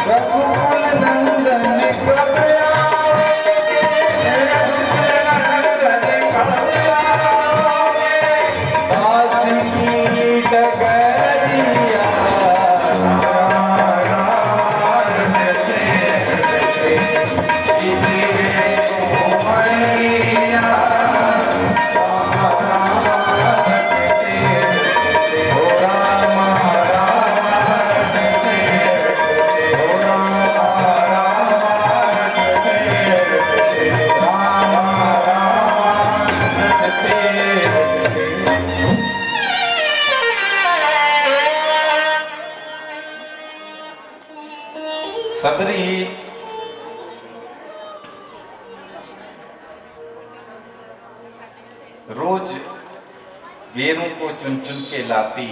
रघुकुल नंदन कब दास की डगरिया सबरी रोज वेरों को चुन चुन के लाती,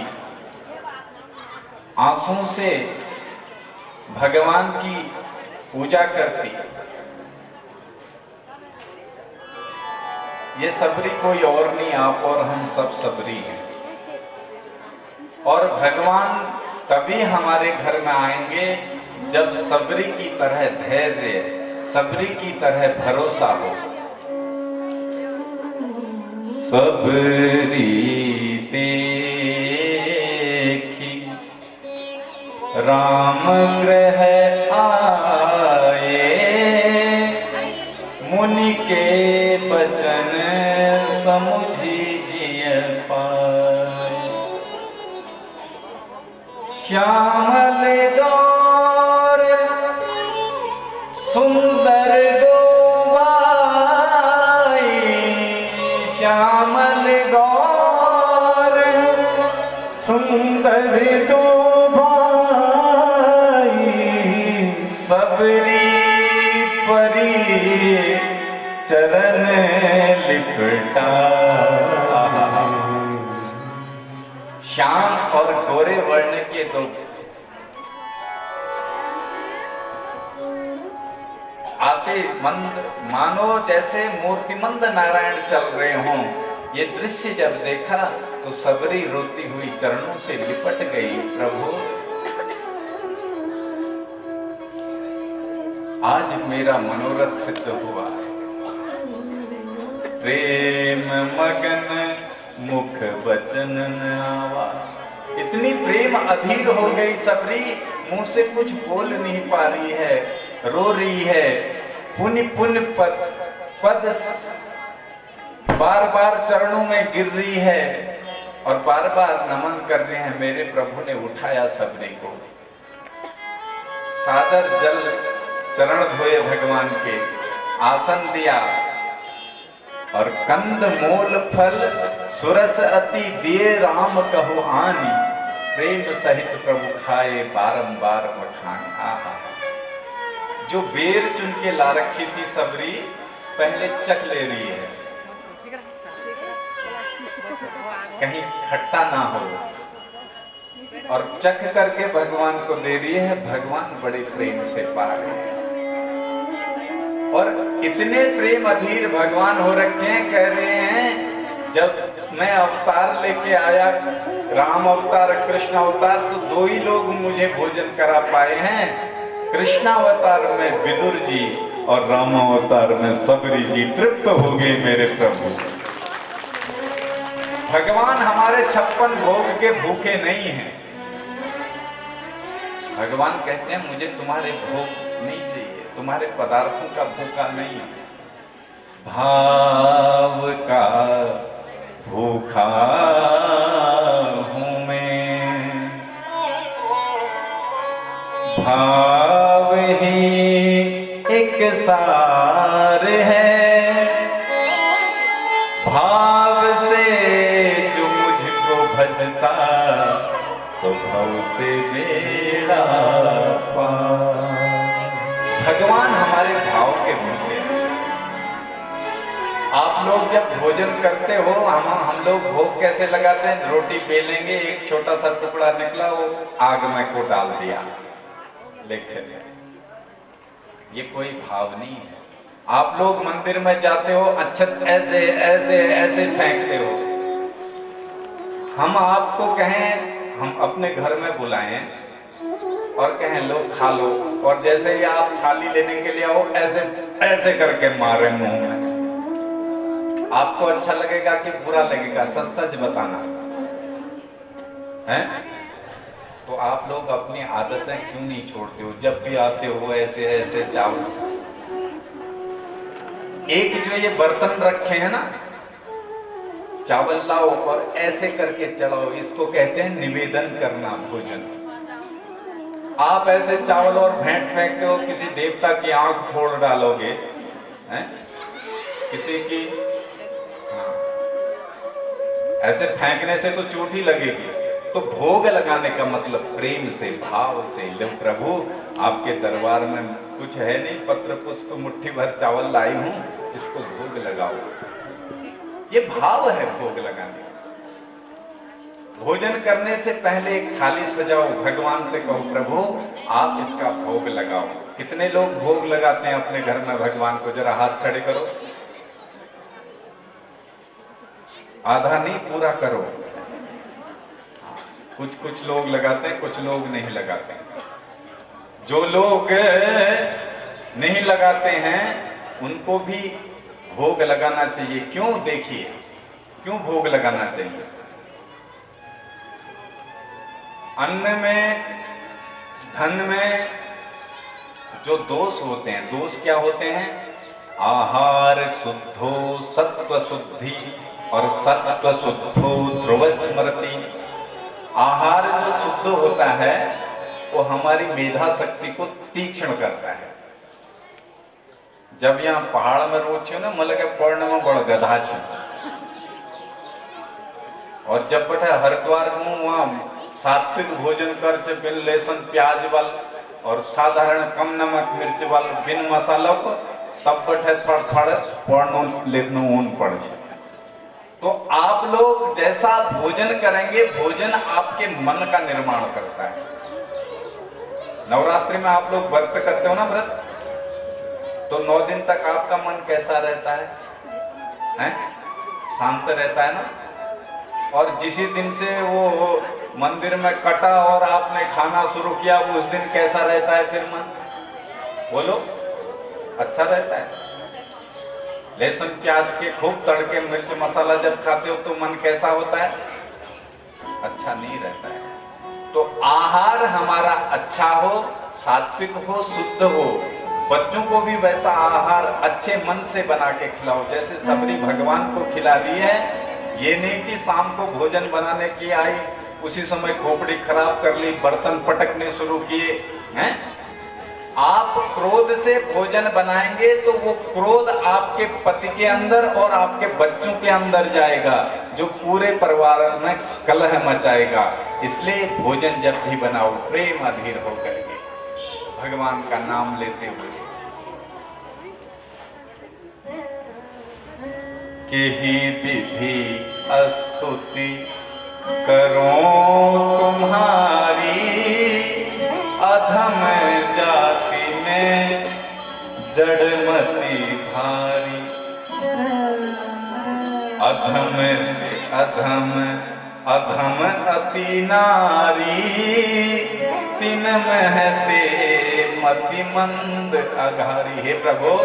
आंसुओं से भगवान की पूजा करती। ये सबरी कोई और नहीं, आप और हम सब सबरी हैं। और भगवान तभी हमारे घर में आएंगे जब सबरी की तरह धैर्य, सबरी की तरह भरोसा हो। सबरी देखी राम ग्रह आए, मुनि के बचन समुझी जिय पाए। श्यामल गौर सुंदर गोबाई, श्यामल गौर सुंदर गोबाई, सबरी परी चरण लिपटा। श्याम और गोरे वर्ण के दो आते मंद, मानो जैसे मूर्तिमंद नारायण चल रहे हों। ये दृश्य जब देखा तो सबरी रोती हुई चरणों से लिपट गई। प्रभु, आज मेरा मनोरथ सिद्ध हुआ। प्रेम मगन मुख बचन न आवा। इतनी प्रेम अधीर हो गई सबरी, मुंह से कुछ बोल नहीं पा रही है, रो रही है। पुण्य पुण्य पद बार बार चरणों में गिर रही है और बार बार नमन कर रहे हैं। मेरे प्रभु ने उठाया सबरी को, सादर जल चरण धोए भगवान के, आसन दिया और कंद मूल फल सुरस अति दिए राम कहो आनी। प्रेम सहित प्रभु खाए बारंबार बखान। आहा, जो बेर चुन के ला रखी थी सबरी, पहले चख ले रही है, कहीं खट्टा ना हो, और चख करके भगवान को दे रही है। भगवान बड़े प्रेम से पा रहे हैं और इतने प्रेम अधीर भगवान हो रखे हैं। कह रहे हैं, जब मैं अवतार लेके आया, राम अवतार कृष्ण अवतार, तो दो ही लोग मुझे भोजन करा पाए हैं। कृष्णावतार में विदुर जी और रामावतार में सबरी जी तृप्त हो गए मेरे प्रभु। भगवान हमारे 56 भोग के भूखे नहीं हैं। भगवान कहते हैं, मुझे तुम्हारे भोग नहीं चाहिए, तुम्हारे पदार्थों का भूखा नहीं है। भाव का भूखा हूं मैं, भाव ही एक सार है। भाव से जो मुझको भजता, तो भाव से बेड़ा पार। भगवान हमारे भाव के भूखे हैं। आप लोग जब भोजन करते हो, हम लोग भोग कैसे लगाते हैं? रोटी बेलेंगे, एक छोटा सा टुकड़ा निकला, वो आग में को डाल दिया, लेकिन ये कोई भाव नहीं है। आप लोग मंदिर में जाते हो, अक्षत ऐसे ऐसे ऐसे फेंकते हो। हम आपको कहें हम अपने घर में बुलाएं और कहें लो खा लो, और जैसे ही आप थाली लेने के लिए आओ ऐसे ऐसे करके मारे मुंह में, आपको अच्छा लगेगा कि बुरा लगेगा? सच सच बताना है। तो आप लोग अपनी आदतें क्यों नहीं छोड़ते हो? जब भी आते हो ऐसे ऐसे चावल, एक जो ये बर्तन रखे हैं ना, चावल लाओ और ऐसे करके चढ़ाओ, इसको कहते हैं निवेदन करना भोजन। आप ऐसे चावल और भेंट फेंकते हो, किसी देवता की आंख फोड़ डालोगे हैं? किसी की ऐसे फेंकने से तो चोट ही लगेगी। तो भोग लगाने का मतलब प्रेम से, भाव से, लो प्रभु आपके दरबार में कुछ है नहीं, पत्र पुष्प मुट्ठी भर चावल लाई हूं, इसको भोग लगाओ। ये भाव है भोग लगाने। भोजन करने से पहले एक थाली सजाओ, भगवान से कहो प्रभु आप इसका भोग लगाओ। कितने लोग भोग लगाते हैं अपने घर में भगवान को? जरा हाथ खड़े करो। आधा नहीं, पूरा करो। कुछ कुछ लोग लगाते हैं, कुछ लोग नहीं लगाते। जो लोग नहीं लगाते हैं उनको भी भोग लगाना चाहिए। क्यों? देखिए क्यों भोग लगाना चाहिए। अन्न में, धन में जो दोष होते हैं, दोष क्या होते हैं? आहार शुद्धो सत्व शुद्धि और सत्व शुद्धो ध्रुव स्मृति। आहार जो शुद्ध होता है वो हमारी मेधा शक्ति को तीक्ष्ण करता है। जब यहाँ पहाड़ में रोचे ना मल के पढ़ने में बड़ गधा छे, और जब बैठे हरिद्वार में वहाँ सात्विक भोजन कर चे, बिन लहसुन प्याज वाल और साधारण कम नमक मिर्च वाल, बिन मसाला को, तब बैठे थोड़ा थोड़ा पढ़नो लिखनो ऊन पड़ जाए। तो आप लोग जैसा भोजन करेंगे, भोजन आपके मन का निर्माण करता है। नवरात्रि में आप लोग व्रत करते हो ना, व्रत, तो 9 दिन तक आपका मन कैसा रहता है? हैं? शांत रहता है ना। और जिस दिन से वो मंदिर में कटा और आपने खाना शुरू किया, उस दिन कैसा रहता है फिर मन? बोलो, अच्छा रहता है। लहसुन प्याज के खूब तड़के मिर्च मसाला जब खाते हो तो मन कैसा होता है? अच्छा नहीं रहता है। तो आहार हमारा अच्छा हो, सात्विक हो, शुद्ध हो। बच्चों को भी वैसा आहार अच्छे मन से बना के खिलाओ, जैसे सबरी भगवान को खिला दी है। ये नहीं कि शाम को भोजन बनाने की आई, उसी समय खोपड़ी खराब कर ली, बर्तन पटकने शुरू किए हैं। आप क्रोध से भोजन बनाएंगे तो वो क्रोध आपके पति के अंदर और आपके बच्चों के अंदर जाएगा, जो पूरे परिवार में कलह मचाएगा। इसलिए भोजन जब भी बनाओ प्रेम अधीर होकर के, भगवान का नाम लेते हुए। केहि विधि स्तुति करो तुम्हारी, अधम जाति में जड़मति भारी। अधम अधम अधम अति नारी, तिन महते मति मंद अघारी। हे प्रभु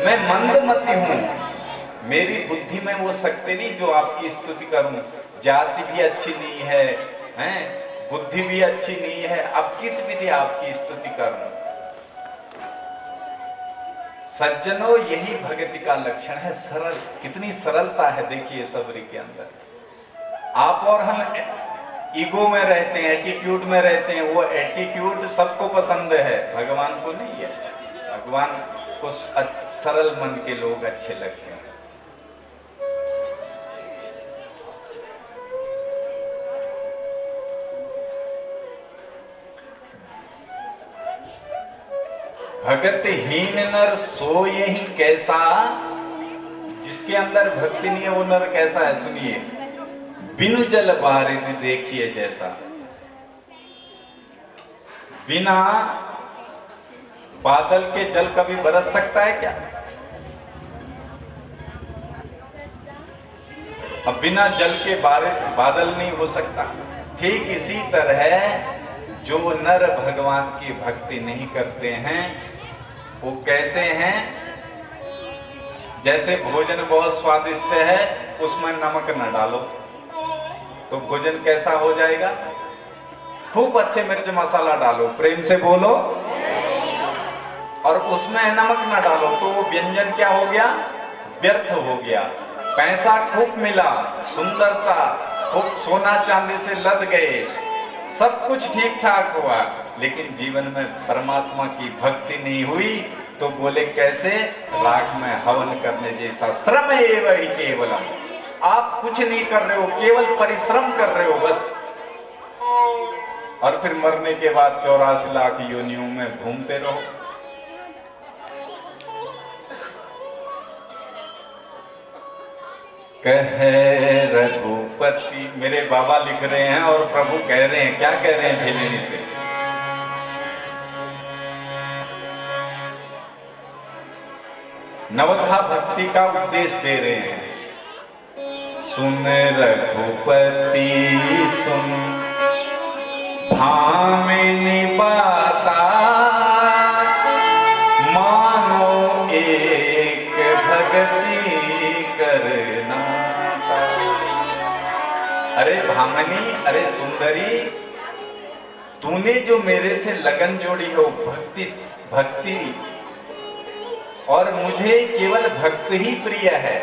मैं मंदमती हूँ, मेरी बुद्धि में वो शक्ति नहीं जो आपकी स्तुति करूं। जाति भी अच्छी नहीं है, हैं? बुद्धि भी अच्छी नहीं है, अब किस विधि आपकी स्तुति करूं? सज्जनों यही भक्ति का लक्षण है। सरल, कितनी सरलता है देखिए सबरी के अंदर। आप और हम ईगो में रहते हैं, एटीट्यूड में रहते हैं। वो एटीट्यूड सबको पसंद है, भगवान को नहीं है। भगवान को सरल मन के लोग अच्छे लगते हैं। भगत हीन नर सोए ही कैसा, जिसके अंदर भक्ति नहीं है वो नर कैसा है? सुनिए, बिनु जल बारिद देखिए जैसा। बिना बादल के जल कभी बरस सकता है क्या? अब बिना जल के बादल नहीं हो सकता। ठीक इसी तरह जो नर भगवान की भक्ति नहीं करते हैं वो कैसे हैं? जैसे भोजन बहुत स्वादिष्ट है, उसमें नमक न डालो तो भोजन कैसा हो जाएगा? खूब अच्छे मिर्च मसाला डालो, प्रेम से बोलो, और उसमें नमक न डालो तो वो व्यंजन क्या हो गया? व्यर्थ हो गया। पैसा खूब मिला, सुंदरता खूब, सोना चांदी से लद गए, सब कुछ ठीक ठाक हुआ, लेकिन जीवन में परमात्मा की भक्ति नहीं हुई तो बोले कैसे? राख में हवन करने जैसा। श्रम एव ही केवलम, आप कुछ नहीं कर रहे हो, केवल परिश्रम कर रहे हो बस, और फिर मरने के बाद 84 लाख योनियों में घूमते रहो। कहे रघुपति, मेरे बाबा लिख रहे हैं और प्रभु कह रहे हैं, क्या कह रहे हैं भेलेनी से? नवधा भक्ति का उपदेश दे रहे हैं। सुन रघुपति सुन, भामिनी बाता, मानो एक भक्ति करना। अरे भामिनी, अरे सुंदरी, तूने जो मेरे से लगन जोड़ी हो भक्ति, और मुझे केवल भक्ति ही प्रिय है।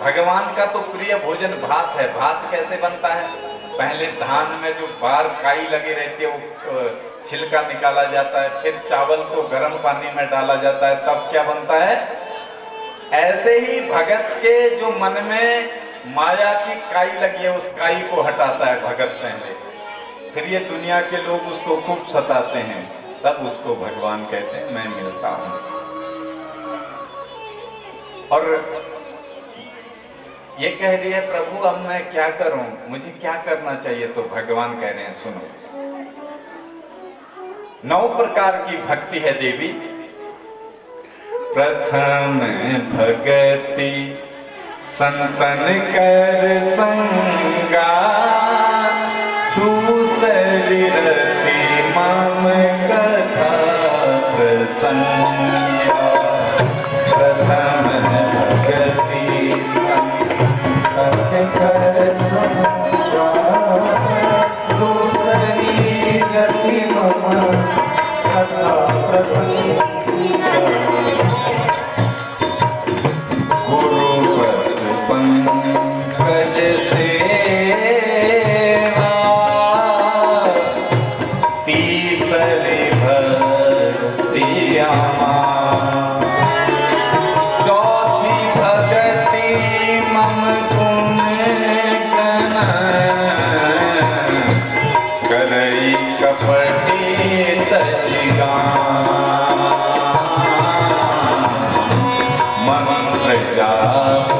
भगवान का तो प्रिय भोजन भात है। भात कैसे बनता है? पहले धान में जो बार काई लगे रहती है वो छिलका निकाला जाता है, फिर चावल को गर्म पानी में डाला जाता है, तब क्या बनता है? ऐसे ही भगत के जो मन में माया की काई लगी है, उस काई को हटाता है भगत पहले, फिर ये दुनिया के लोग उसको खूब सताते हैं, तब उसको भगवान कहते हैं मैं मिलता हूं। और ये कह रही है प्रभु अब मैं क्या करूं, मुझे क्या करना चाहिए? तो भगवान कह रहे हैं सुनो, 9 प्रकार की भक्ति है देवी। प्रथम भगति संतन कर संगा, दूसरी रति मम कथा प्रसंगा। प्रथम भगति संतन कर संगा, दूसरी रति मम कथा प्रसंगा। पंकज सेवा, तीसरी भक्ति आमा, चौथी भक्ति मम गुण गण, करई कपटी तजिगान। मंत्र जाप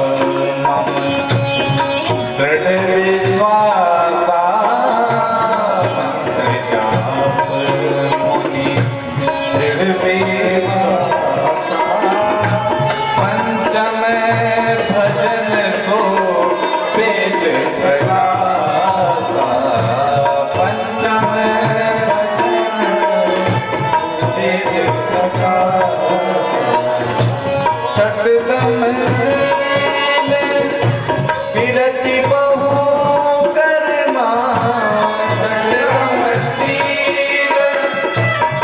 दृढ़ विश्वासा, मंत्र जाप मुनि दृढ़ विश्वासा। पंचम भजन सो वेद प्रकाशा, पंचम वेद प्रकाशा। छठम शील विरति बहु कर्मा, छठम शील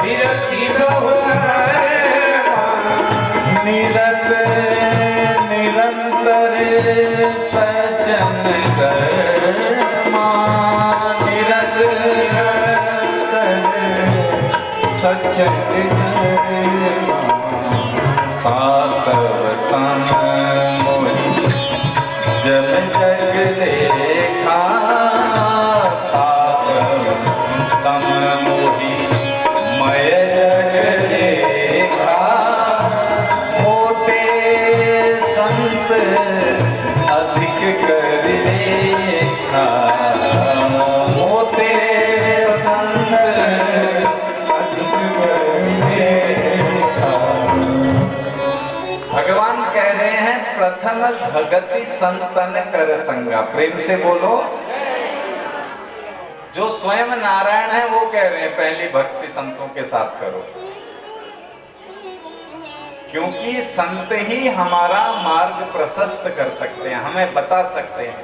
विरति बहु कर्मा। निरत निरंतर सज्जन कर्मा, निरत निरंतर सज्जन कर्मा। सातव सम मोहि जल जग देखा, सातव सम मोहि मय जग देखा। मोटे संत अधिक कर देखा, मोटे संत अधिक कर देखा। भगवान कह रहे हैं प्रथम भगति संतन कर संगा, प्रेम से बोलो। जो स्वयं नारायण है वो कह रहे हैं पहली भक्ति संतों के साथ करो, क्योंकि संत ही हमारा मार्ग प्रशस्त कर सकते हैं, हमें बता सकते हैं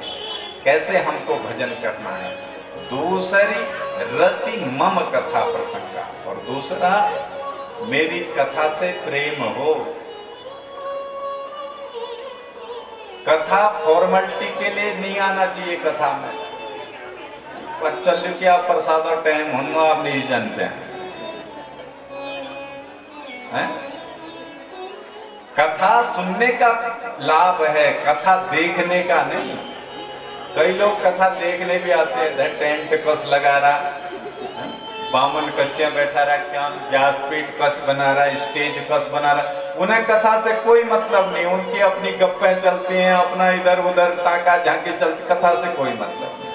कैसे हमको भजन करना है। दूसरी रति मम कथा प्रसंगा, और दूसरा मेरी कथा से प्रेम हो। कथा फॉर्मेलिटी के लिए नहीं आना चाहिए कथा में, पर चल क्या प्रसाद टाइम हम आप नहीं जानते हैं। कथा सुनने का लाभ है, कथा देखने का नहीं। कई लोग कथा देखने भी आते हैं, टेंट कस लगा रहा, बामन कस्या बैठा रहा, क्या व्यासपीठ कस बना रहा, स्टेज कस बना रहा। उन्हें कथा से कोई मतलब नहीं, उनकी अपनी गप्पें चलती हैं, अपना इधर उधर ताका झांकी चलती, कथा से कोई मतलब नहीं।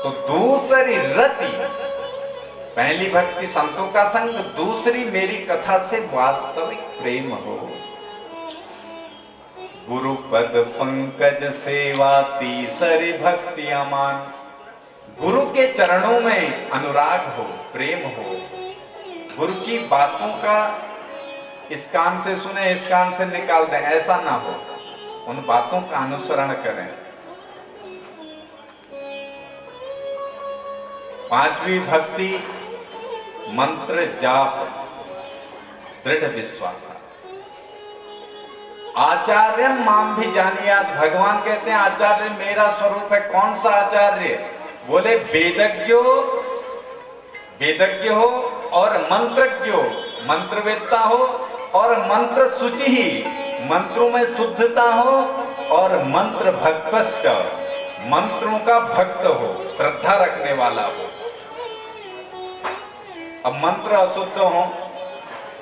तो दूसरी रति, पहली भक्ति संतों का संग, दूसरी मेरी कथा से वास्तविक प्रेम हो। गुरु पद पंकज सेवा तीसरी भक्ति अमान, गुरु के चरणों में अनुराग हो, प्रेम हो। गुरु की बातों का इस कान से सुने इस कान से निकाल दें, ऐसा ना हो, उन बातों का अनुसरण करें। पांचवी भक्ति मंत्र जाप दृढ़ विश्वास। आचार्य माम भी जानियात, भगवान कहते हैं आचार्य मेरा स्वरूप है। कौन सा आचार्य? बोले वेदज्ञ हो और मंत्रज्ञ हो, मंत्रवेत्ता हो और मंत्र शुचि ही, मंत्रों में शुद्धता हो, और मंत्र भक्तश्च, मंत्रों का भक्त हो, श्रद्धा रखने वाला हो। अब मंत्र अशुद्ध हो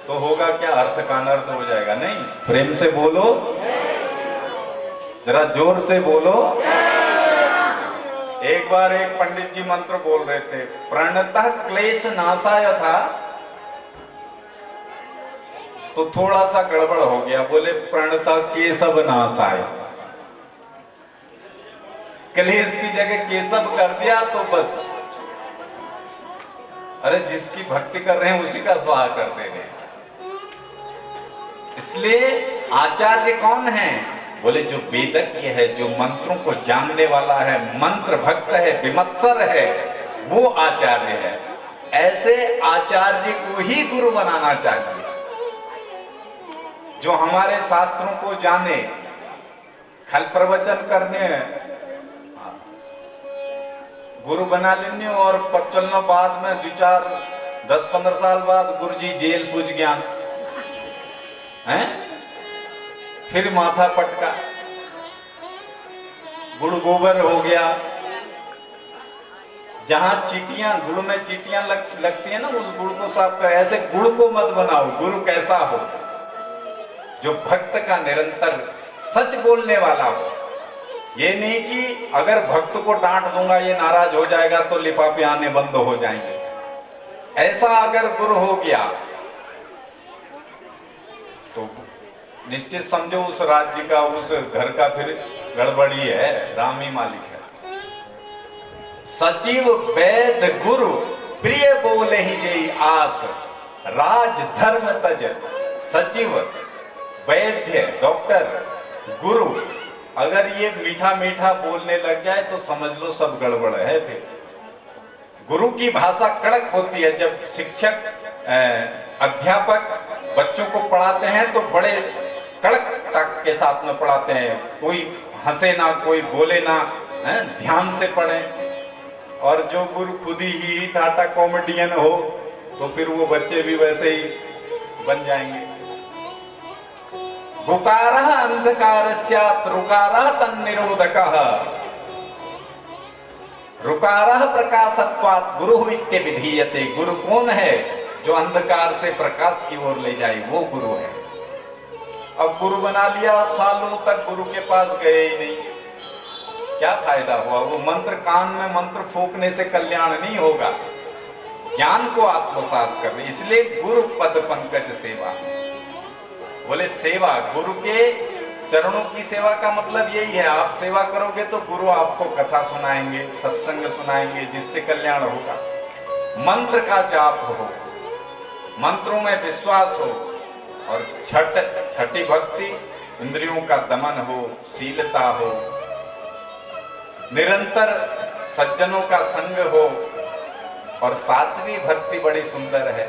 तो होगा क्या? अर्थ का अनर्थ हो जाएगा। नहीं, प्रेम से बोलो, जरा जोर से बोलो। एक बार एक पंडित जी मंत्र बोल रहे थे, प्रणतः क्लेश नाशाय था, तो थोड़ा सा गड़बड़ हो गया, बोले प्रणतः केशव नाशाय। क्लेश की जगह केशव कर दिया तो बस, अरे जिसकी भक्ति कर रहे हैं उसी का स्वाहा कर दे रहे हैं। इसलिए आचार्य कौन है? बोले जो वेदज्ञ है, जो मंत्रों को जानने वाला है, मंत्र भक्त है, विमत्सर है, वो आचार्य है। ऐसे आचार्य को ही गुरु बनाना चाहिए, जो हमारे शास्त्रों को जाने, खल प्रवचन करने, गुरु बना लेने और चलना बाद में 10-15 साल बाद गुरु जी जेल पूज गया हैं, फिर माथा पटका, गुड़ गोबर हो गया। जहां चीटियां, गुड़ में चीटियां लगती है ना, उस गुड़ को साफ कर। ऐसे गुड़ को मत बनाओ। गुरु कैसा हो? जो भक्त का निरंतर सच बोलने वाला हो। ये नहीं कि अगर भक्त को डांट दूंगा ये नाराज हो जाएगा तो लिफाफे आने बंद हो जाएंगे। ऐसा अगर गुरु हो गया तो निश्चित समझो उस राज्य का, उस घर का फिर गड़बड़ी है, राम ही मालिक है। सचिव वैद गुरु प्रिय बोले ही जय आस, राज धर्म तज। सचिव, वैद्य, डॉक्टर, गुरु अगर ये मीठा मीठा बोलने लग जाए तो समझ लो सब गड़बड़ है। फिर गुरु की भाषा कड़क होती है। जब शिक्षक अध्यापक बच्चों को पढ़ाते हैं तो बड़े कड़क तक के साथ में पढ़ाते हैं, कोई हंसे ना, कोई बोले ना, ध्यान से पढ़े। और जो गुरु खुद ही टाटा कॉमेडियन हो तो फिर वो बच्चे भी वैसे ही बन जाएंगे। रुकारः अंधकारस्यात् रुकारः तन्निरोधकः, रुकारः प्रकाशत्वात् गुरुः इत्यभिधीयते। गुरु कौन है? जो अंधकार से प्रकाश की ओर ले जाए, वो गुरु है। अब गुरु बना लिया, सालों तक गुरु के पास गए ही नहीं, क्या फायदा हुआ? वो मंत्र कान में मंत्र फूंकने से कल्याण नहीं होगा। ज्ञान को आत्मसात कर। इसलिए गुरु पद पंकज सेवा। बोले सेवा, गुरु के चरणों की सेवा का मतलब यही है, आप सेवा करोगे तो गुरु आपको कथा सुनाएंगे, सत्संग सुनाएंगे, जिससे कल्याण होगा। मंत्र का जाप हो, मंत्रों में विश्वास हो, और छठी भक्ति, इंद्रियों का दमन हो, शीलता हो, निरंतर सज्जनों का संग हो, और सातवीं भक्ति बड़ी सुंदर है।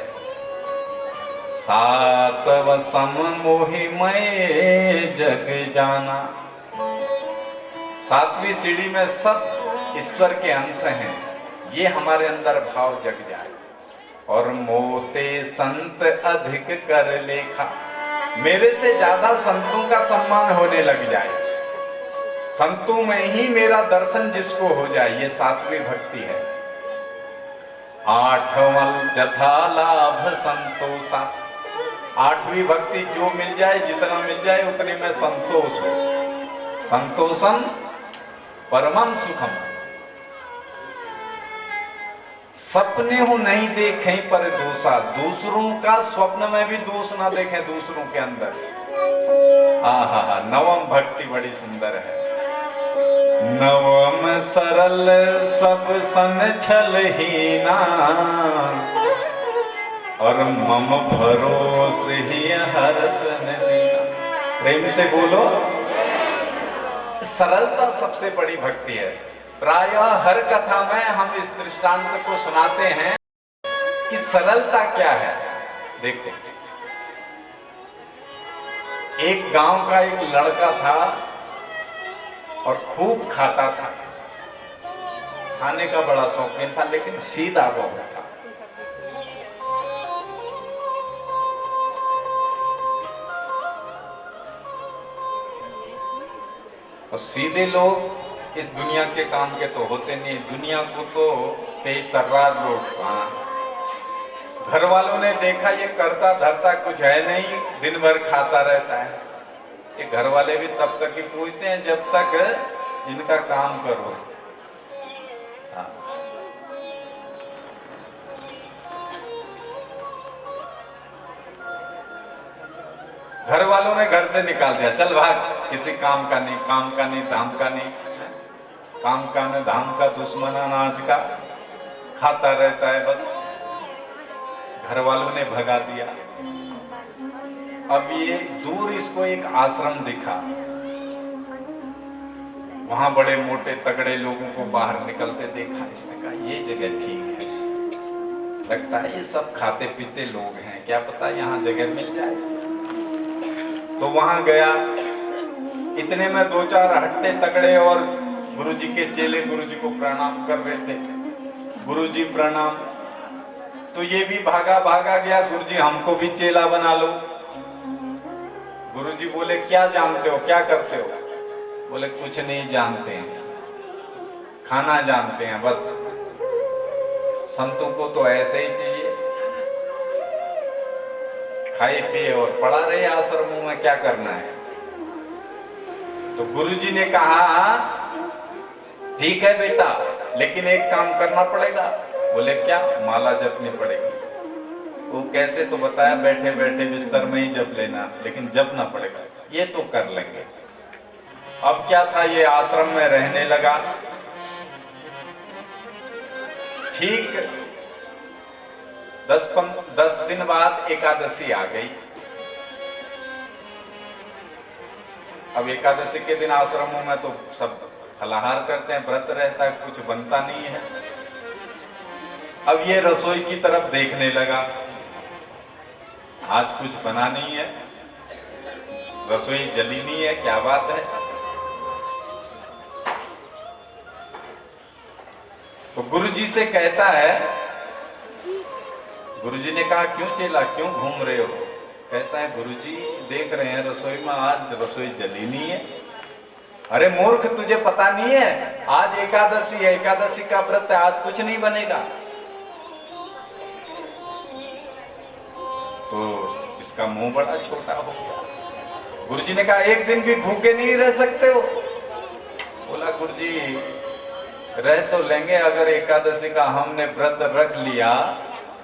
सातव सम मोहि मैं जग जाना। सातवीं सीढ़ी में सब ईश्वर के अंश हैं, ये हमारे अंदर भाव जग जाए। और मोते संत अधिक कर लेखा, मेरे से ज्यादा संतों का सम्मान होने लग जाए, संतों में ही मेरा दर्शन जिसको हो जाए, ये सातवीं भक्ति है। आठवल जथा लाभ संतोषा, आठवीं भक्ति जो मिल जाए, जितना मिल जाए उतने में संतोष हो। संतोषम परमम सुखम। सपने हो नहीं देखें पर दोषा, दूसरों का स्वप्न में भी दोष ना देखें दूसरों के अंदर। आहा, नवम भक्ति बड़ी सुंदर है। नवम सरल सब सन छलहीना, और मम भरोस ही हर्ष देना। प्रेम से बोलो, सरलता सबसे बड़ी भक्ति है। प्रायः हर कथा में हम इस दृष्टांत को सुनाते हैं कि सरलता क्या है। देखते हैं, एक गांव का एक लड़का था और खूब खाता था, खाने का बड़ा शौकीन था, लेकिन सीधा बहुत था। और सीधे लोग इस दुनिया के काम के तो होते नहीं, दुनिया को तो तेज तर्रार लोग। घर वालों ने देखा ये करता धरता कुछ है नहीं, दिन भर खाता रहता है। ये घर वाले भी तब तक ही पूछते हैं जब तक इनका काम करो। हाँ। घर वालों ने घर से निकाल दिया, चल भाग, किसी काम का नहीं, काम का नहीं, धाम का नहीं, काम का नहीं, धाम का, दुश्मन अनाज का, खाता रहता है बस। घर वालों ने भगा दिया। अब ये दूर इसको एक आश्रम दिखा, वहां बड़े मोटे तगड़े लोगों को बाहर निकलते देखा। इसने कहा ये जगह ठीक है, लगता है ये सब खाते पीते लोग हैं, क्या पता यहाँ जगह मिल जाए। तो वहां गया, इतने में दो चार हट्टे तगड़े और गुरुजी के चेले गुरुजी को प्रणाम कर रहे थे। गुरुजी प्रणाम। तो ये भी भागा भागा गया, गुरुजी हमको भी चेला बना लो। गुरुजी बोले क्या जानते हो, क्या करते हो? बोले कुछ नहीं जानते हैं, खाना जानते हैं बस। संतों को तो ऐसे ही चाहिए, खाए पिए और पड़ा रहे आश्रमों में, क्या करना है। तो गुरुजी ने कहा ठीक है बेटा, लेकिन एक काम करना पड़ेगा। बोले क्या? माला जपनी पड़ेगी। वो कैसे? तो बताया बैठे बैठे बिस्तर में ही जप लेना, लेकिन जपना पड़ेगा। ये तो कर लेंगे। अब क्या था, ये आश्रम में रहने लगा। ठीक 10 दिन बाद एकादशी आ गई। अब एकादशी के दिन आश्रमों में तो सब फलाहार करते हैं, व्रत रहता है, कुछ बनता नहीं है। अब ये रसोई की तरफ देखने लगा, आज कुछ बना नहीं है, रसोई जली नहीं है, क्या बात है। तो गुरुजी से कहता है, गुरुजी ने कहा क्यों चेला, क्यों घूम रहे हो? कहता है गुरुजी देख रहे हैं रसोई में आज रसोई जली नहीं है। अरे मूर्ख, तुझे पता नहीं है आज एकादशी है, एकादशी का व्रत है, आज कुछ नहीं बनेगा। तो इसका मुंह बड़ा छोटा हो गया। गुरुजी ने कहा एक दिन भी भूखे नहीं रह सकते हो? बोला गुरुजी रह तो लेंगे, अगर एकादशी का हमने व्रत रख लिया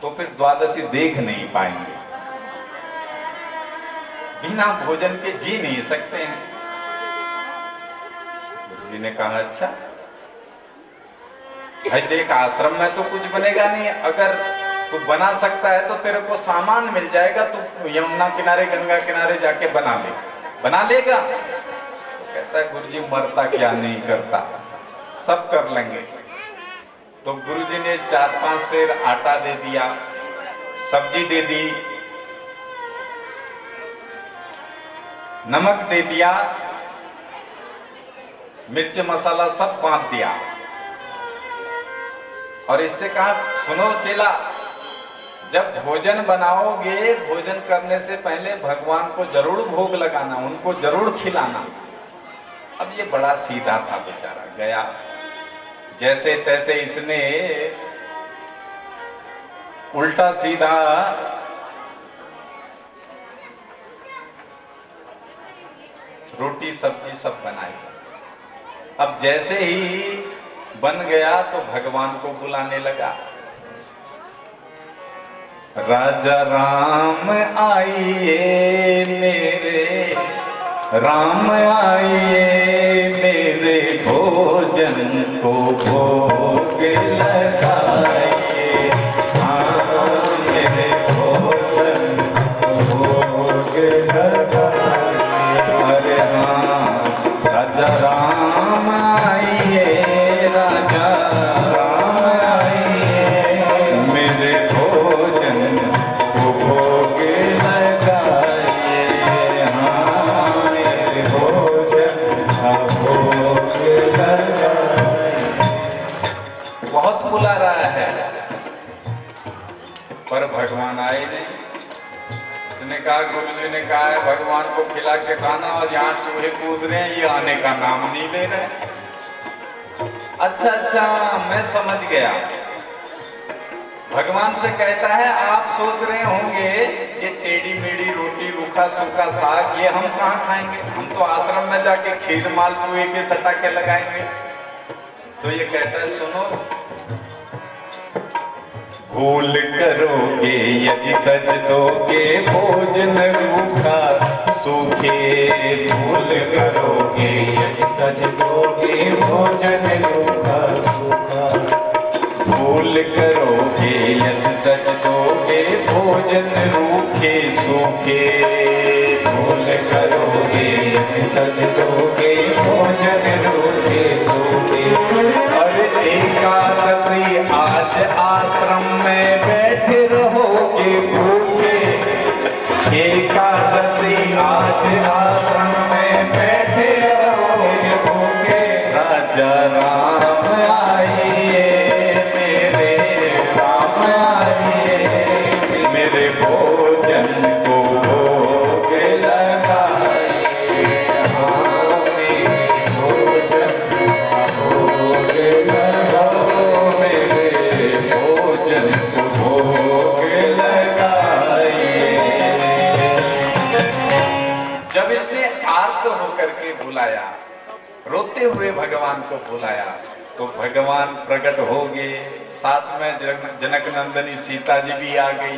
तो फिर द्वादशी देख नहीं पाएंगे, बिना भोजन के जी नहीं सकते हैं। जी ने कहा अच्छा भाई देख, आश्रम में तो कुछ बनेगा नहीं, अगर तू बना सकता है तो तेरे को सामान मिल जाएगा, तू यमुना किनारे गंगा किनारे जाके बना लेगा। तो कहता है गुरुजी मरता क्या नहीं करता, सब कर लेंगे। तो गुरुजी ने 4-5 सेर आटा दे दिया, सब्जी दे दी, नमक दे दिया, मिर्च मसाला सब बांट दिया और इससे कहा सुनो चेला, जब भोजन बनाओगे, भोजन करने से पहले भगवान को जरूर भोग लगाना, उनको जरूर खिलाना। अब ये बड़ा सीधा था बेचारा, गया जैसे तैसे इसने उल्टा सीधा रोटी सब्जी सब बनाई। अब जैसे ही बन गया तो भगवान को बुलाने लगा, राजा राम आइए मेरे, राम आइए मेरे, भोजन को भोग लगाइए, हाँ मेरे भोजन को भोग लगाइए। अरे हाँ राजा राम आइए, राजा राम आइए, मेरे भोजन को भोग लगाइए, हाँ मेरे भोजन का भोग लगाइए। बहुत बुला रहा है पर भगवान आए नहीं। उसने कहा, गुरुजी ने कहा है भगवान को खिला के खाना, और यहाँ चूहे कूद रहे हैं, ये आने का नाम नहीं ले रहे। अच्छा मैं समझ गया। भगवान से कहता है आप सोच रहे होंगे ये टेढ़ी मेढ़ी रोटी, रूखा सूखा साग, ये हम कहाँ खाएंगे, हम तो आश्रम में जाके खीर मालपुए के सटा के लगाएंगे। तो ये कहता है सुनो, भूल करोगे यदि तज दोगे भोजन रूखा सूखे, भूल करोगे यदि तज दोगे भोजन रूखा सूखा, भूल करोगे यदि तज दोगे भोजन रूखे सूखे, भूल करोगे यदि तज दोगे भोजन रूखे सूखे। और एकादशी आज आश्रम में बैठे रहोगे भूखे, एकादशी आज आश्रम में बैठे रहोगे भूखे। राजा राम आइए मेरे, राम आइए मेरे, भोजन को भोग लगाइए, हाँ मेरे भोजन को भोग लगाओ, मेरे भोजन को भोग लगाइए। जब इसने आर्त होकर के बुलाया, रोते हुए भगवान को बुलाया, तो भगवान प्रकट हो गए। साथ में जनक नंदनी सीता जी भी आ गई।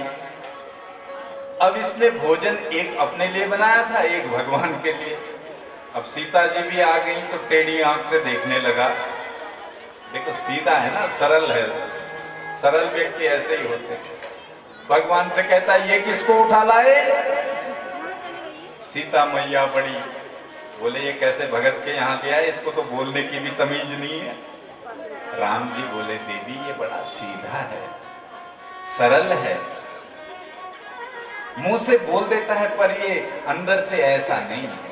अब इसने भोजन एक अपने लिए बनाया था, एक भगवान के लिए। अब सीता जी भी आ गई तो टेढ़ी आंख से देखने लगा। देखो सीधा है ना, सरल है, सरल व्यक्ति ऐसे ही होते हैं। भगवान से कहता है ये किसको उठा लाए? सीता मैया बड़ी बोले ये कैसे भगत के यहाँ ले आए, इसको तो बोलने की भी तमीज नहीं है। राम जी बोले देवी ये बड़ा सीधा है, सरल है, मुंह से बोल देता है पर ये अंदर से ऐसा नहीं है।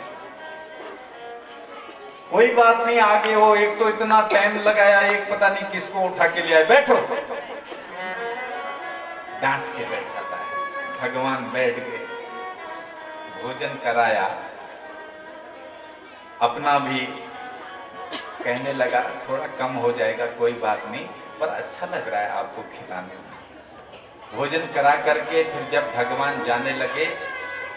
कोई बात नहीं, आगे हो, एक तो इतना टाइम लगाया, एक पता नहीं किसको उठा के ले आए, बैठो। डांट के बैठाता है। भगवान बैठ गए, भोजन कराया, अपना भी कहने लगा थोड़ा कम हो जाएगा कोई बात नहीं, पर अच्छा लग रहा है आपको खिलाने में। भोजन करा करके फिर जब भगवान जाने लगे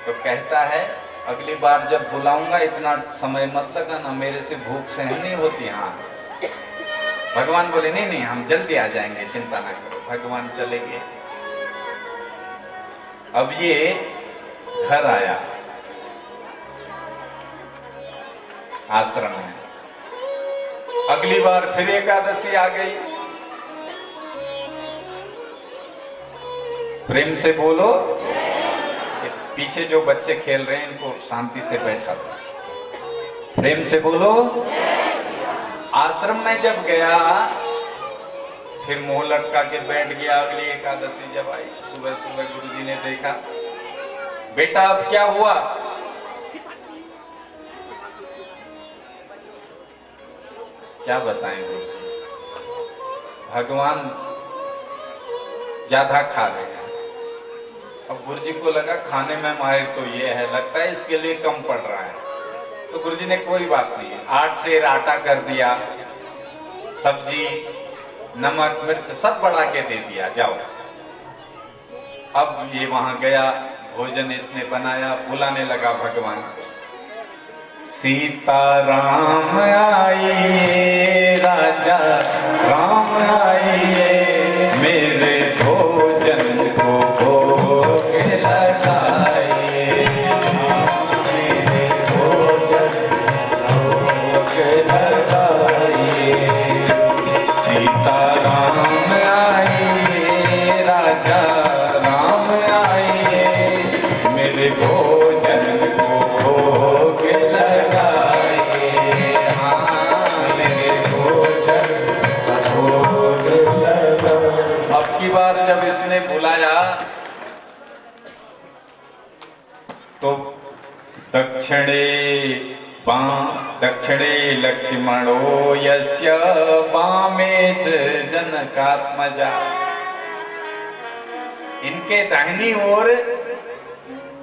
तो कहता है अगली बार जब बुलाऊंगा इतना समय मत लगाना, मेरे से भूख सहन नहीं होती। हाँ भगवान बोले नहीं नहीं हम जल्दी आ जाएंगे, चिंता ना करो। भगवान चले गए। अब ये घर आया आश्रम में। अगली बार फिर एकादशी आ गई। प्रेम से बोलो। पीछे जो बच्चे खेल रहे हैं इनको शांति से बैठा दो। प्रेम से बोलो। आश्रम में जब गया फिर मुंह लटका के बैठ गया। अगली एकादशी जब आई, सुबह सुबह गुरुजी ने देखा, बेटा अब क्या हुआ? क्या बताएं गुरुजी, भगवान ज्यादा खा रहे हैं। अब गुरुजी को लगा खाने में माहिर तो ये है, लगता है इसके लिए कम पड़ रहा है। तो गुरुजी ने कोई बात नहीं, 8 सेर आटा कर दिया, सब्जी नमक मिर्च सब बढ़ा के दे दिया, जाओ। अब ये वहां गया, भोजन इसने बनाया, बुलाने लगा भगवान, सीता राम आइए, राजा राम आइए, मेरे भोजन को भोग लगाइए, मेरे भोजन भोग लगाइए। सीता राम आइए, राजा राम आइए, मेरे भोजन को भोग लगाइए, हाँ मेरे भोजन भोग लगाइए। अब की बार जब इसने बुलाया तो दक्षिणे लक्ष्मणो यस्य वामे च जनकात्मजा। इनके दाहिनी ओर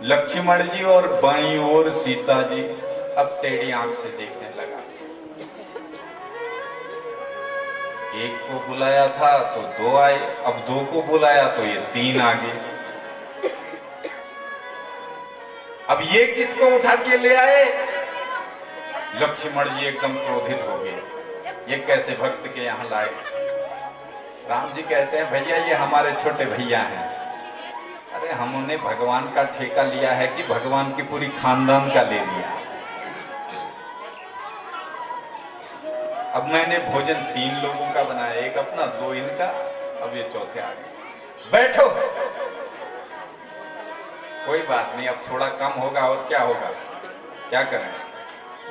लक्ष्मण जी और बाईं ओर सीता जी। अब टेढ़ी आंख से देखने लगा। एक को बुलाया था तो 2 आए, अब 2 को बुलाया तो ये 3 आ गए। अब ये किसको उठा के ले आए? लक्ष्मण जी एकदम क्रोधित हो गए, ये कैसे भक्त के यहाँ लाए? राम जी कहते हैं भैया ये हमारे छोटे भैया हैं। अरे हमने भगवान का ठेका लिया है कि भगवान की पूरी खानदान का ले लिया। अब मैंने भोजन 3 लोगों का बनाया, एक अपना 2 इनका, अब ये चौथे आ गए। बैठो, कोई बात नहीं, अब थोड़ा कम होगा और क्या होगा, क्या करें।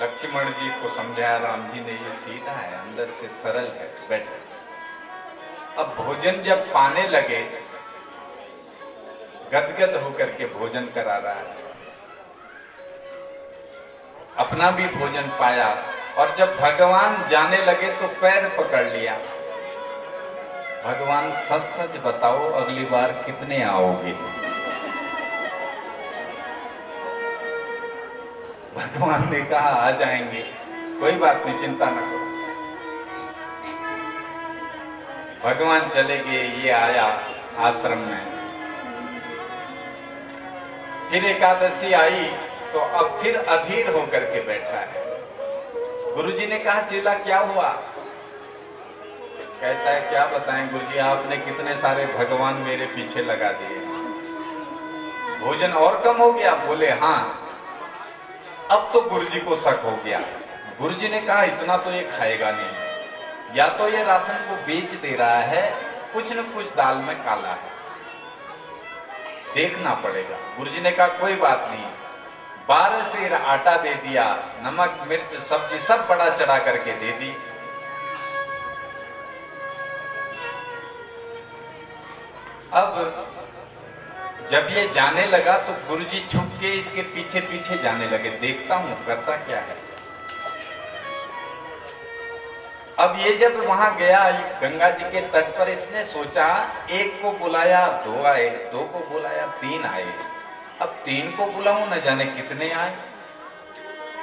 लक्ष्मण जी को समझाया राम जी ने, ये सीधा है, अंदर से सरल है, बैठो। अब भोजन जब पाने लगे, गदगद होकर के भोजन करा रहा है, अपना भी भोजन पाया। और जब भगवान जाने लगे तो पैर पकड़ लिया, भगवान सच सच बताओ अगली बार कितने आओगे? भगवान ने कहा आ जाएंगे, कोई बात नहीं, चिंता न करो। भगवान चले गए, ये आया आश्रम में। फिर एकादशी आई तो अब फिर अधीर होकर के बैठा है। गुरुजी ने कहा चेला क्या हुआ? कहता है क्या बताएं गुरुजी, आपने कितने सारे भगवान मेरे पीछे लगा दिए, भोजन और कम हो गया? बोले हाँ। अब तो गुरुजी को शक हो गया। गुरुजी ने कहा इतना तो ये खाएगा नहीं, या तो ये राशन को बेच दे रहा है, कुछ न कुछ दाल में काला है, देखना पड़ेगा। गुरुजी ने कहा कोई बात नहीं, 12 सेर आटा दे दिया, नमक मिर्च सब्जी सब बड़ा चढ़ा करके दे दी। अब जब ये जाने लगा तो गुरुजी छुप के इसके पीछे पीछे जाने लगे, देखता हूं करता क्या है। अब ये जब वहां गया गंगा जी के तट पर, इसने सोचा एक को बुलाया 2 आए, 2 को बुलाया 3 आए, अब 3 को बुलाऊं न जाने कितने आए।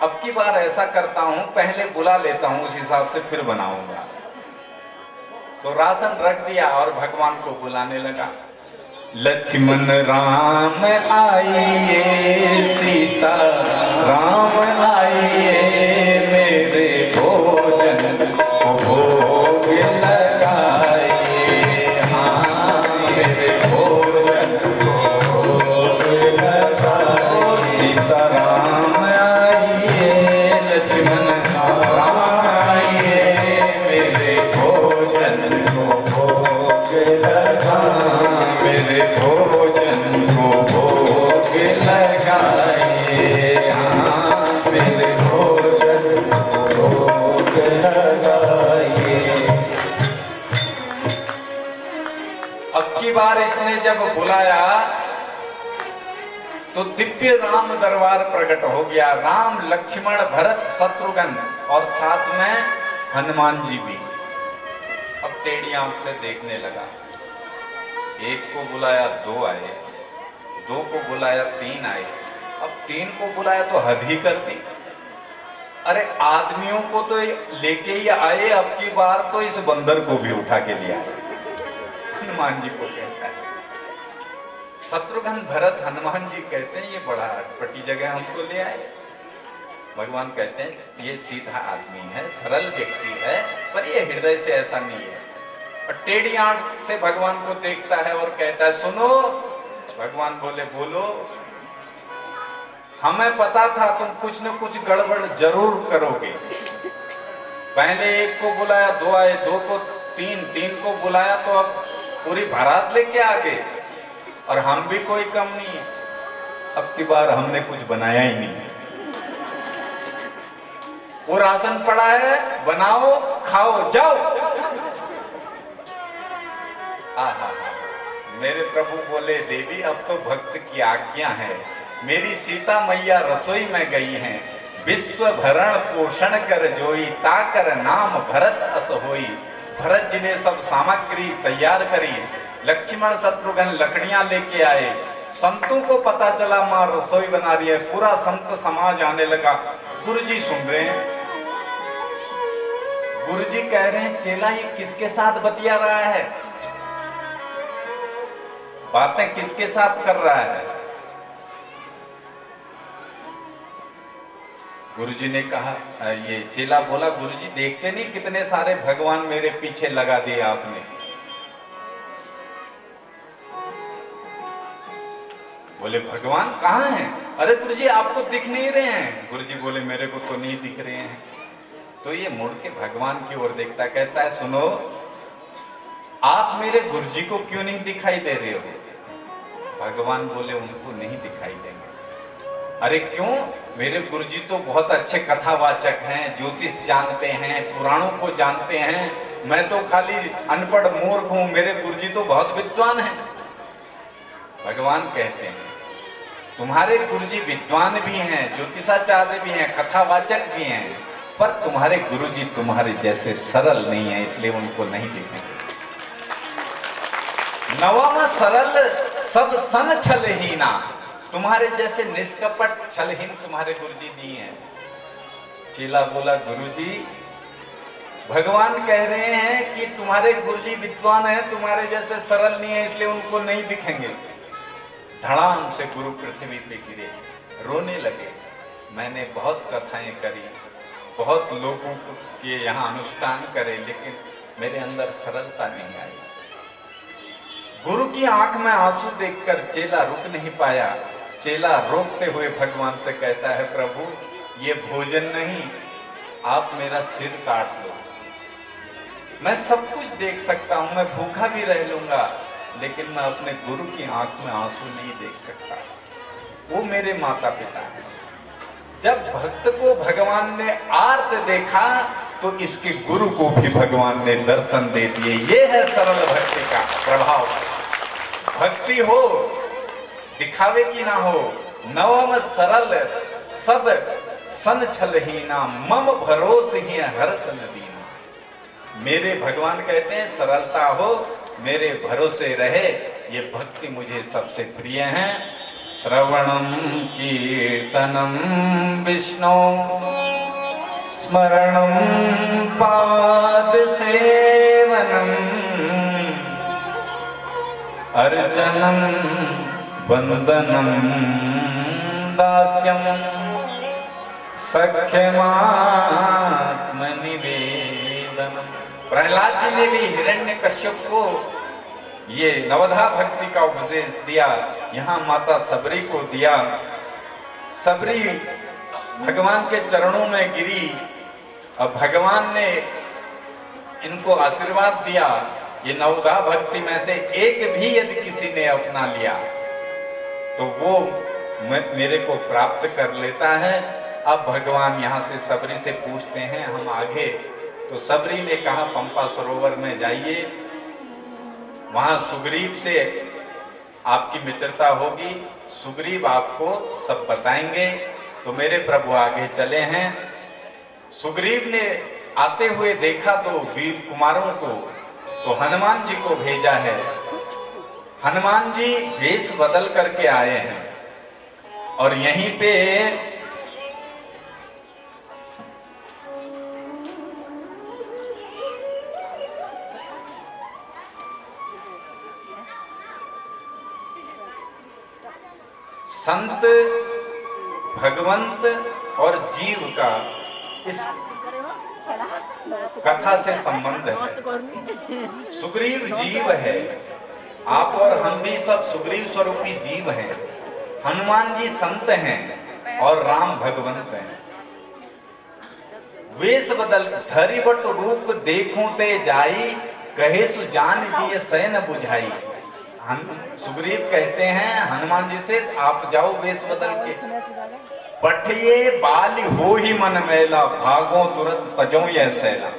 अब की बार ऐसा करता हूं, पहले बुला लेता हूं, उस हिसाब से फिर बनाऊंगा। तो राशन रख दिया और भगवान को बुलाने लगा। लक्ष्मण राम आइए, सीता राम आइए, मेरे भोजन को भोग लगाइए, हाँ मेरे भोजन को भोग लगाइए। सीता राम आइए, लक्ष्मण राम आइए, लगा, मेरे भोजन को भोग लगाइए, हाँ मेरे भोजन को भोग लगाइए। अब की बार इसने जब बुलाया तो दिव्य राम दरबार प्रकट हो गया। राम, लक्ष्मण, भरत, शत्रुघ्न और साथ में हनुमान जी भी। अब टेढ़ी आंख से देखने लगा। एक को बुलाया 2 आए, 2 को बुलाया 3 आए, अब 3 को बुलाया तो हद ही कर दी। अरे आदमियों को तो लेके ही आए, अब की बार तो इस बंदर को भी उठा के लिया। हनुमान जी को कहता है। शत्रुघ्न, भरत, हनुमान जी कहते हैं ये बड़ा अटपटी जगह हमको ले आए। भगवान कहते हैं ये सीधा आदमी है, सरल व्यक्ति है, पर ये हृदय से ऐसा नहीं है। और टेढ़ी आंख से भगवान को देखता है और कहता है सुनो। भगवान बोले बोलो। हमें पता था तुम कुछ न कुछ गड़बड़ जरूर करोगे। पहले 1 को बुलाया 2 आए, 2 को 3, 3 को बुलाया तो अब पूरी बारात लेके आ गए, और हम भी कोई कम नहीं है। अब की बार हमने कुछ बनाया ही नहीं। वो राशन पड़ा है, बनाओ खाओ जाओ। आहा, मेरे प्रभु बोले देवी अब तो भक्त की आज्ञा है। मेरी सीता मैया रसोई में गई हैं। विश्व भरण पोषण कर जोई, ताकर नाम भरत अस होई। भरत जी ने सब सामग्री तैयार करी। लक्ष्मण शत्रुघ्न लकड़ियां लेके आए। संतों को पता चला मां रसोई बना रही है। पूरा संत समाज आने लगा। गुरुजी सुन रहे हैं। गुरुजी कह रहे हैं चेला ये किसके साथ बतिया रहा है, बातें किसके साथ कर रहा है। गुरुजी ने कहा, ये चेला बोला गुरुजी देखते नहीं कितने सारे भगवान मेरे पीछे लगा दिए आपने। बोले भगवान कहाँ हैं? अरे गुरुजी आपको दिख नहीं रहे हैं। गुरुजी बोले मेरे को तो नहीं दिख रहे हैं। तो ये मुड़ के भगवान की ओर देखता, कहता है सुनो आप मेरे गुरुजी को क्यों नहीं दिखाई दे रहे हो? भगवान बोले उनको नहीं दिखाई देंगे। अरे क्यों? मेरे गुरुजी तो बहुत अच्छे कथावाचक हैं, ज्योतिष जानते हैं, पुराणों को जानते हैं। मैं तो खाली अनपढ़ मूर्ख हूं, मेरे गुरुजी तो बहुत विद्वान हैं। भगवान कहते हैं तुम्हारे गुरुजी विद्वान भी हैं, ज्योतिषाचार्य भी हैं, कथावाचक भी हैं, पर तुम्हारे गुरुजी तुम्हारे जैसे सरल नहीं है, इसलिए उनको नहीं दिखेंगे। नवम सरल सब सन छलहीना, तुम्हारे जैसे निष्कपट छलहीन तुम्हारे गुरुजी नहीं है। चेला बोला गुरुजी भगवान कह रहे हैं कि तुम्हारे गुरुजी विद्वान हैं, तुम्हारे जैसे सरल नहीं है, इसलिए उनको नहीं दिखेंगे। धड़ाम से गुरु पृथ्वी पे गिरे, रोने लगे। मैंने बहुत कथाएं करी, बहुत लोगों के यहाँ अनुष्ठान करे, लेकिन मेरे अंदर सरलता नहीं आई। गुरु की आंख में आंसू देखकर चेला रुक नहीं पाया। चेला रोकते हुए भगवान से कहता है प्रभु ये भोजन नहीं, आप मेरा सिर काट लो। मैं सब कुछ देख सकता हूं, मैं भूखा भी रह लूंगा, लेकिन मैं अपने गुरु की आंख में आंसू नहीं देख सकता। वो मेरे माता पिता हैं। जब भक्त को भगवान ने आर्त देखा तो इसके गुरु को भी भगवान ने दर्शन दे दिए। ये है सरल भक्ति का प्रभाव। भक्ति हो दिखावे की ना हो। नवम सरल सब सन छलहीना, मम भरोस ही हर्ष नदीना। मेरे भगवान कहते हैं सरलता हो, मेरे भरोसे रहे, ये भक्ति मुझे सबसे प्रिय है। श्रवणम कीर्तनम विष्णु स्मरणम पाद सेवनम अर्चनम वंदनम दास्यम सख्यमात्म निवेदनम। प्रहलाद जी ने भी हिरण्यकश्यप को ये नवधा भक्ति का उपदेश दिया, यहाँ माता सबरी को दिया। सबरी भगवान के चरणों में गिरी और भगवान ने इनको आशीर्वाद दिया ये 9 भक्ति में से एक भी यदि किसी ने अपना लिया तो वो मेरे को प्राप्त कर लेता है। अब भगवान यहाँ से सबरी से पूछते हैं हम आगे, तो सबरी ने कहा पंपा सरोवर में जाइए, वहां सुग्रीव से आपकी मित्रता होगी, सुग्रीव आपको सब बताएंगे। तो मेरे प्रभु आगे चले हैं। सुग्रीव ने आते हुए देखा तो वीर कुमारों को, तो हनुमान जी को भेजा है। हनुमान जी वेश बदल करके आए हैं और यहीं पे संत, भगवंत और जीव का इस कथा से संबंध है। सुग्रीव जीव है, आप और हम भी सब सुग्रीव स्वरूपी जीव हैं। हनुमान जी संत हैं और राम भगवंत हैं। वेश बदल धरि बट रूप देखूं ते जाई, कहे सु जान जी सैन बुझाई। सुग्रीव कहते हैं हनुमान जी से, आप जाओ वेश बदल के, पठिए बाली हो ही मन मैला, भागो तुरंत तजो यह सैला।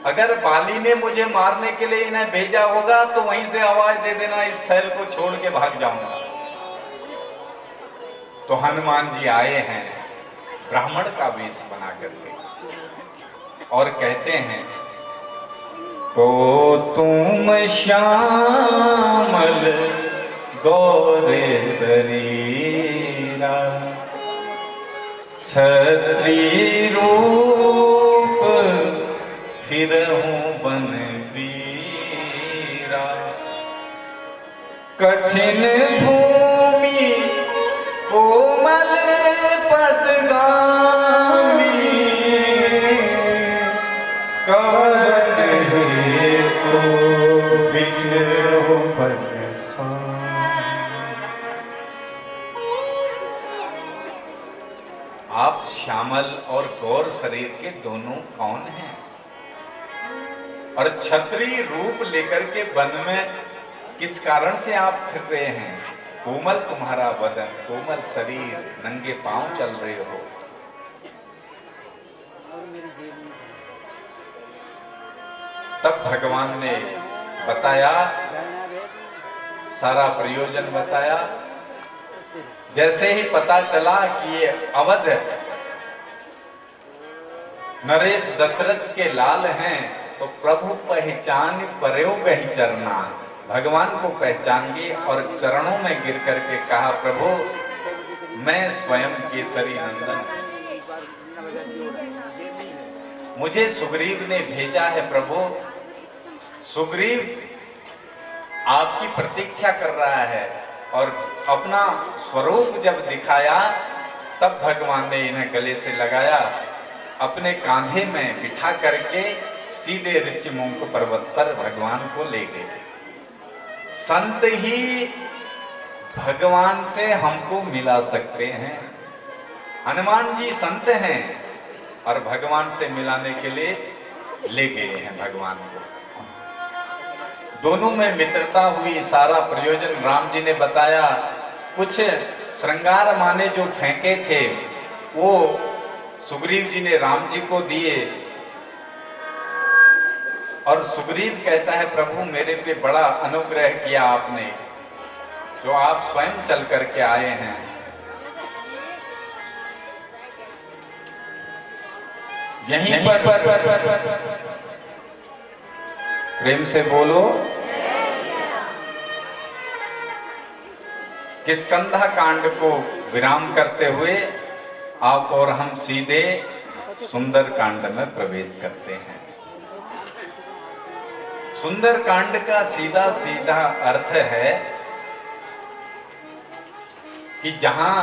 अगर बाली ने मुझे मारने के लिए इन्हें भेजा होगा तो वहीं से आवाज दे देना, इस सैल को छोड़ के भाग जाऊंगा। तो हनुमान जी आए हैं ब्राह्मण का वेश बना करके और कहते हैं, को तुम श्यामल गौरे शरीरा, छत्री रूप फिरहूं बन वीरा। कठिन भूमि कोमल पदगामी, कवन हेतु विचरो बन स्वामी। आप श्यामल और गौर शरीर के दोनों कौन हैं? और क्षत्रिय रूप लेकर के वन में किस कारण से आप फिर रहे हैं? कोमल तुम्हारा बदन, कोमल शरीर, नंगे पांव चल रहे हो। तब भगवान ने बताया, सारा प्रयोजन बताया। जैसे ही पता चला कि ये अवध नरेश दशरथ के लाल हैं, तो प्रभु पहचान पर्यो गही चरना, भगवान को पहचान गए और चरणों में गिर करके कहा, प्रभु मैं स्वयं केसरी नंदन, मुझे सुग्रीव ने भेजा है। प्रभु सुग्रीव आपकी प्रतीक्षा कर रहा है। और अपना स्वरूप जब दिखाया तब भगवान ने इन्हें गले से लगाया, अपने कांधे में बिठा करके सीधे ऋषिमुख पर्वत पर भगवान को ले गए। संत ही भगवान से हमको मिला सकते हैं। हनुमान जी संत हैं और भगवान से मिलाने के लिए ले गए हैं भगवान को। दोनों में मित्रता हुई, सारा प्रयोजन राम जी ने बताया। कुछ श्रृंगार माने जो फेंके थे वो सुग्रीव जी ने राम जी को दिए। और सुग्रीव कहता है, प्रभु मेरे पे बड़ा अनुग्रह किया आपने, जो आप स्वयं चल करके आए हैं। यहीं पर प्रेम से बोलो, किष्किंधा कांड को विराम करते हुए आप और हम सीधे सुंदर कांड में प्रवेश करते हैं। सुंदर कांड का सीधा सीधा अर्थ है कि जहां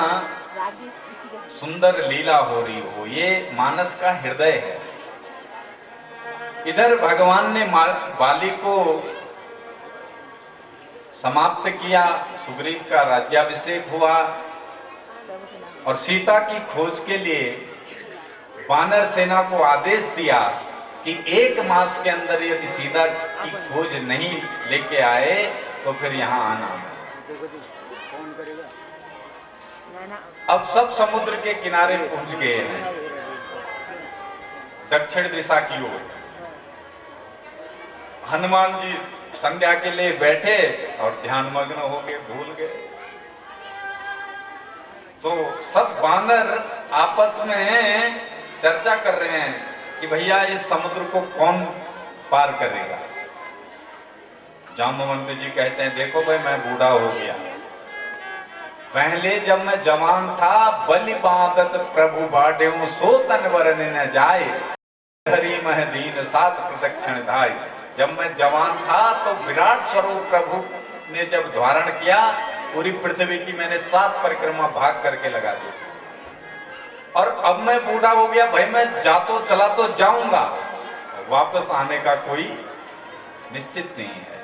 सुंदर लीला हो रही हो, ये मानस का हृदय है। इधर भगवान ने बाली को समाप्त किया, सुग्रीव का राज्याभिषेक हुआ और सीता की खोज के लिए वानर सेना को आदेश दिया कि 1 मास के अंदर यदि सीता की खोज नहीं लेके आए तो फिर यहाँ आना। अब सब समुद्र के किनारे पहुंच गए हैं दक्षिण दिशा की ओर। हनुमान जी संध्या के लिए बैठे और ध्यान मग्न हो गए, भूल गए। तो सब वानर आपस में चर्चा कर रहे हैं कि भैया इस समुद्र को कौन पार करेगा। जाम्बवंत जी कहते हैं देखो भाई मैं बूढ़ा हो गया, पहले जब मैं जवान था बलि बांधत प्रभु बाढ़ सो तन वरन न जाए, हरि मह दीन सात प्रदक्षिण धाय। जब मैं जवान था तो विराट स्वरूप प्रभु ने जब धारण किया, पूरी पृथ्वी की मैंने 7 परिक्रमा भाग करके लगा दी। और अब मैं बूढ़ा हो गया भाई, मैं चला तो जाऊंगा, वापस आने का कोई निश्चित नहीं है।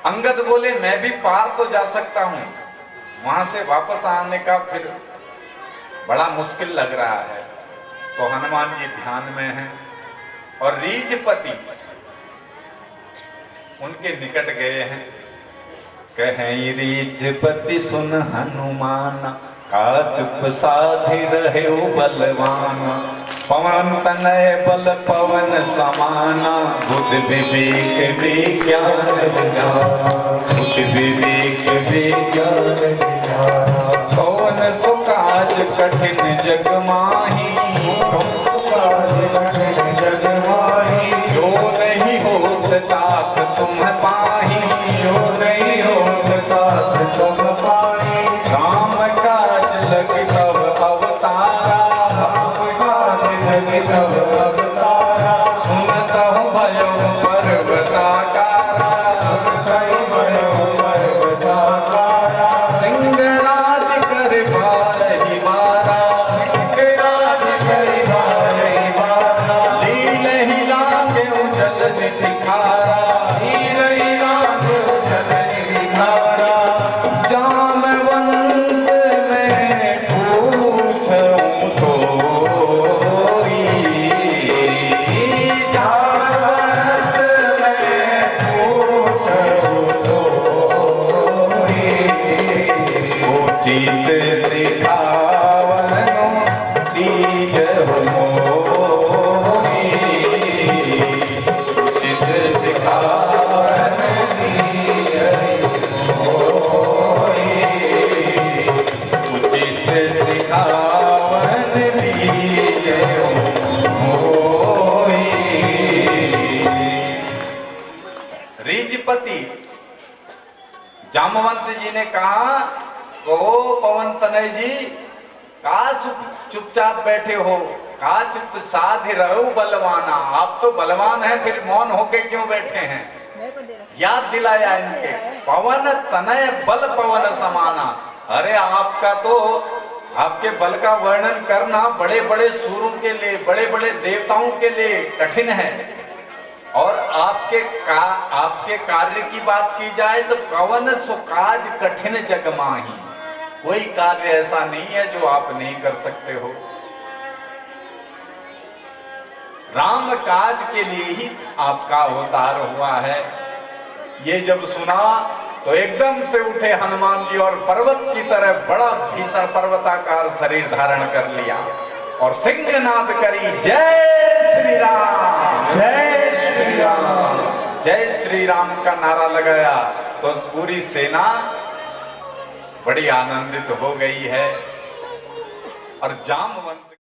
अंगद बोले मैं भी पार तो जा सकता हूं, वहां से वापस आने का फिर बड़ा मुश्किल लग रहा है। तो हनुमान जी ध्यान में हैं और रीझपति उनके निकट गए हैं। कहें रीझपति सुन हनुमान, का चुप साधि रहे बलवान। पवन तनय बल पवन समाना, बुद्धि विवेक विज्ञान विज्ञाना, बुद्धि विवेक विज्ञान विज्ञाना। कौन सो काज कठिन जग माही, कौन सो काज कठिन जग माही। जो नहीं होत तात तुम पाही, जो नहीं होत तात तुम पाही। राम काज लग तब अवतारा, राम काज लग तब अवतारा। सुनतहु भयो पर्वताकारा, सुनतहु भयो पर्वताकारा। सिंहनाद कर बारहि बारा, सिंहनाद कर बारहि बारा। लीलहि लागे जल निधि खारा, लीलहि लागे जल निधि खारा। जामवंत मैं पूछूं तोई, जामवंत मैं पूछूं तोई। उचित सिखावनो दीजहु मोहि, उचित सिखावन दीजहु मोहि। उचित सिखावन दीजहु मोहि। रीझपति जामवंत जी ने कहा कहो पवन तनय जी, का चुपचाप बैठे हो, का चुप साधि रहो बलवाना। आप तो बलवान हैं, फिर मौन होके क्यों बैठे हैं। याद दिलाया इनके, पवन तनय बल पवन समाना। अरे आपका तो आपके बल का वर्णन करना बड़े बड़े सूरों के लिए, बड़े बड़े देवताओं के लिए कठिन है। और आपके कार्य की बात की जाए तो कवन सुकाज कठिन जग माही। कोई कार्य ऐसा नहीं है जो आप नहीं कर सकते हो। राम काज के लिए ही आपका अवतार हुआ है। ये जब सुना तो एकदम से उठे हनुमान जी और पर्वत की तरह बड़ा भीषण पर्वताकार शरीर धारण कर लिया और सिंहनाद करी जय श्री राम, जय श्री राम, जय श्री राम का नारा लगाया। तो पूरी सेना बड़ी आनंदित हो गई है। और जामवंत